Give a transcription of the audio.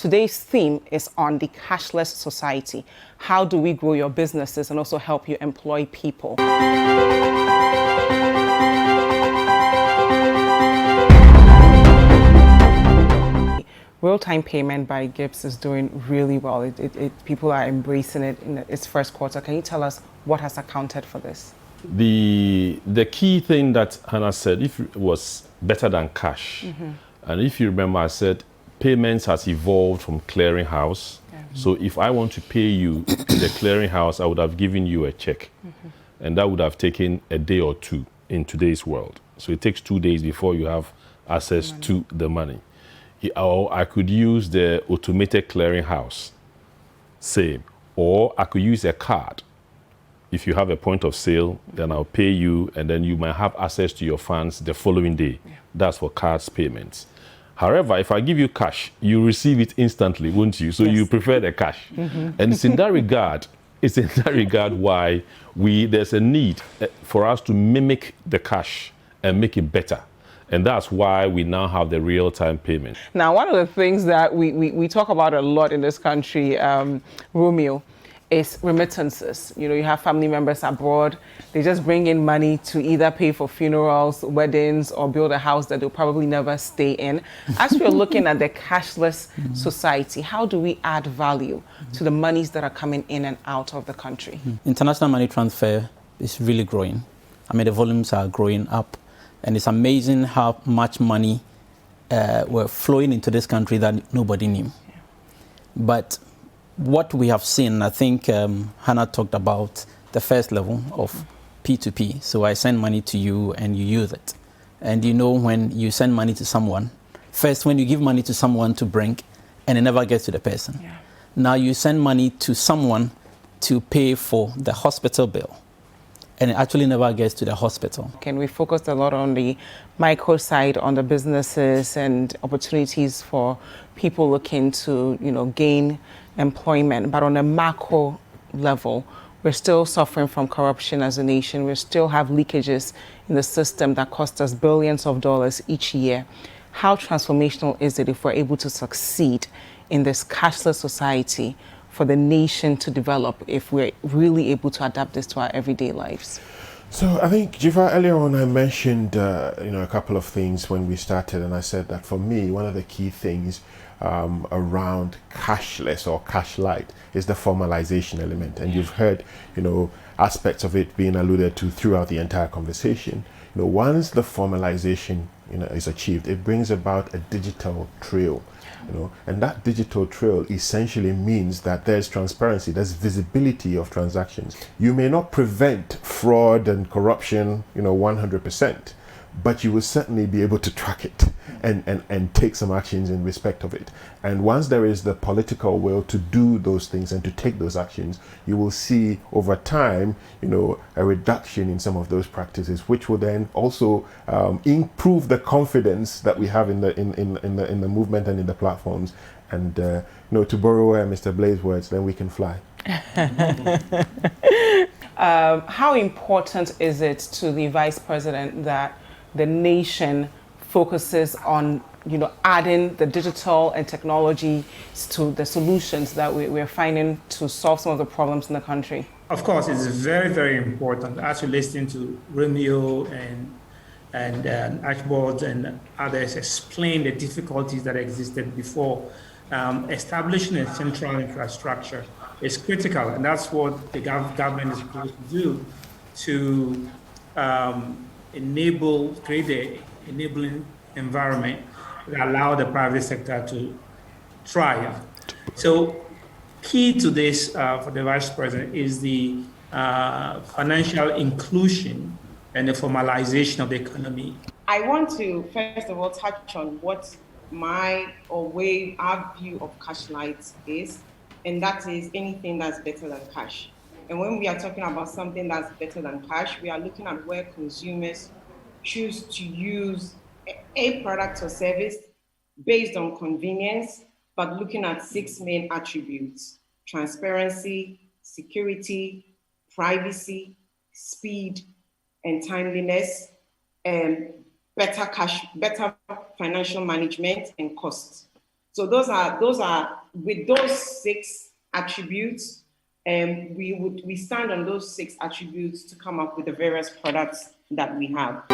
today's theme is on the cashless society. How do we grow your businesses and also help you employ people? Real-time payment by Gibbs is doing really well. People are embracing it in its first quarter. Can you tell us what has accounted for this? The key thing that Hannah said, if it was better than cash, and if you remember, I said payments has evolved from clearinghouse. So if I want to pay you in the clearinghouse, I would have given you a check, and that would have taken a day or two in today's world. So it takes 2 days before you have access to the money. Or I could use the automated clearinghouse, same. Or I could use a card. If you have a point of sale, then I'll pay you, and then you might have access to your funds the following day. That's for cards payments. However, if I give you cash, you receive it instantly, won't you? So you prefer the cash. And it's in that regard, why there's a need for us to mimic the cash and make it better. And that's why we now have the real-time payment. Now, one of the things that we talk about a lot in this country, Romeo, is remittances. You know, you have family members abroad. They just bring in money to either pay for funerals, weddings, or build a house that they'll probably never stay in. As we're looking at the cashless society, how do we add value to the monies that are coming in and out of the country? International money transfer is really growing. I mean, the volumes are growing up. And it's amazing how much money were flowing into this country that nobody knew. But what we have seen, I think Hannah talked about the first level of P2P. So I send money to you and you use it. And you know, when you send money to someone, first when you give money to someone to bring, and it never gets to the person. Now you send money to someone to pay for the hospital bill, and it actually never gets to the hospital. We focused a lot on the micro side, on the businesses and opportunities for people looking to, gain employment. But on a macro level, we're still suffering from corruption as a nation. We still have leakages in the system that cost us billions of dollars each year. How transformational is it if we're able to succeed in this cashless society for the nation to develop, if we're really able to adapt this to our everyday lives? So I think, Jiva, earlier on I mentioned a couple of things when we started, and I said that for me, one of the key things around cashless or cash light is the formalization element. And you've heard, aspects of it being alluded to throughout the entire conversation. Once the formalization, is achieved, it brings about a digital trail. And that digital trail essentially means that there's transparency, there's visibility of transactions. You may not prevent fraud and corruption, 100%, but you will certainly be able to track it and take some actions in respect of it. And once there is the political will to do those things and to take those actions, you will see over time, a reduction in some of those practices, which will then also improve the confidence that we have in the movement and in the platforms. And to borrow Mr. Blaze's words, then we can fly. How important is it to the Vice President that the nation focuses on, adding the digital and technology to the solutions that we're finding to solve some of the problems in the country? Of course, it's very, very important. As you listen to Romeo and Archibald and others explain the difficulties that existed before, establishing a central infrastructure is critical, and that's what the government is supposed to do to create an enabling environment that allow the private sector to thrive. So key to this for the Vice President is the financial inclusion and the formalization of the economy. I want to first of all touch on what our view of cash light is, and that is anything that's better than cash. And when we are talking about something that's better than cash, we are looking at where consumers choose to use a product or service based on convenience, but looking at 6 main attributes: transparency, security, privacy, speed, and timeliness, and better financial management and cost. So those are with those 6 attributes, we stand on those 6 attributes to come up with the various products that we have.